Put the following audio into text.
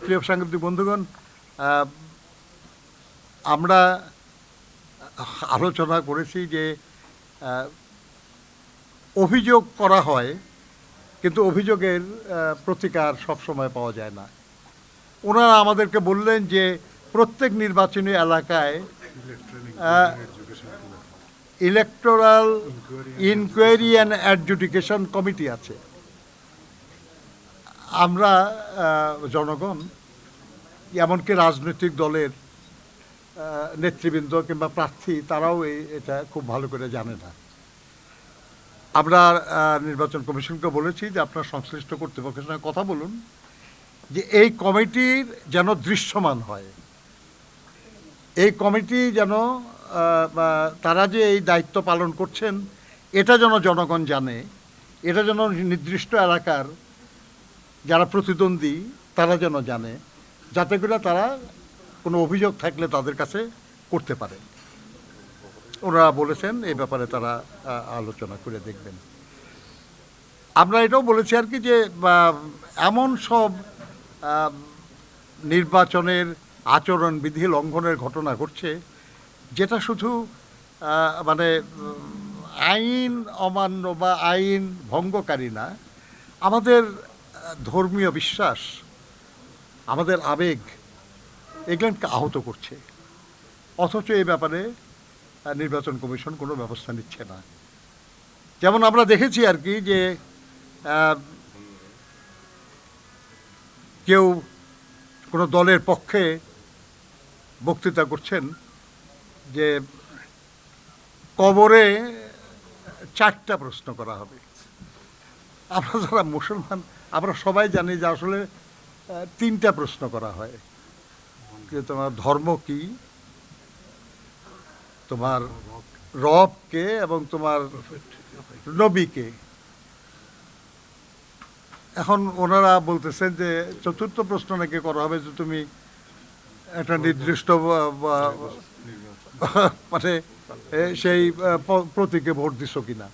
প্রিয় সাংবাদিক বন্ধুগণ, আমরা আলোচনা করেছি যে অভিযোগ করা হয়, কিন্তু অভিযোগের প্রতিকার সবসময় পাওয়া যায় না। ওনারা আমাদেরকে বললেন যে প্রত্যেক নির্বাচনী এলাকায় electoral inquiry and adjudication committee আছে। আমরা জনগণ, এমনকি রাজনৈতিক দলের নেতৃবৃন্দ কিংবা প্রার্থী, তারাও এটা খুব ভালো করে জানে না। আমরা নির্বাচন কমিশনকে বলেছি যে আপনার সংশ্লিষ্ট কর্তৃপক্ষের সঙ্গে কথা বলুন যে এই কমিটির যেন দৃশ্যমান হয়, এই কমিটি যেন তারা যে এই দায়িত্ব পালন করছেন এটা যেন জনগণ জানে, এটা যেন নির্দিষ্ট এলাকার যারা প্রতিদ্বন্দ্বী তারা যেন জানে, যাতে করে তারা কোনো অভিযোগ থাকলে তাদের কাছে করতে পারে। ওনারা বলেছেন এই ব্যাপারে তারা আলোচনা করে দেখবেন। আমরা এটাও বলেছি আর কি যে এমন সব নির্বাচনের আচরণবিধি লঙ্ঘনের ঘটনা ঘটছে যেটা শুধু মানে আইন অমান্য বা আইন ভঙ্গকারী না, আমাদের ধর্মীয় বিশ্বাস, আমাদের আবেগ, এগুলোকে আহত করছে। অথচ এই ব্যাপারে নির্বাচন কমিশন কোনো ব্যবস্থা নিচ্ছে না। যেমন আমরা দেখেছি আর কি যে কেউ কোনো দলের পক্ষে বক্তৃতা করছেন যে কবরে 4টা প্রশ্ন করা হবে। আমরা যারা মুসলমান আমরা সবাই জানি যে আসলে 3টা প্রশ্ন করা হয়, যে তোমার ধর্ম কি, তোমার রব কে, এবং তোমার নবীকে। এখন ওনারা বলতেছেন যে 4র্থ প্রশ্ন নাকি করা হবে যে তুমি একটা নির্দিষ্ট মানে সেই প্রতীকে ভোট দিছো কিনা।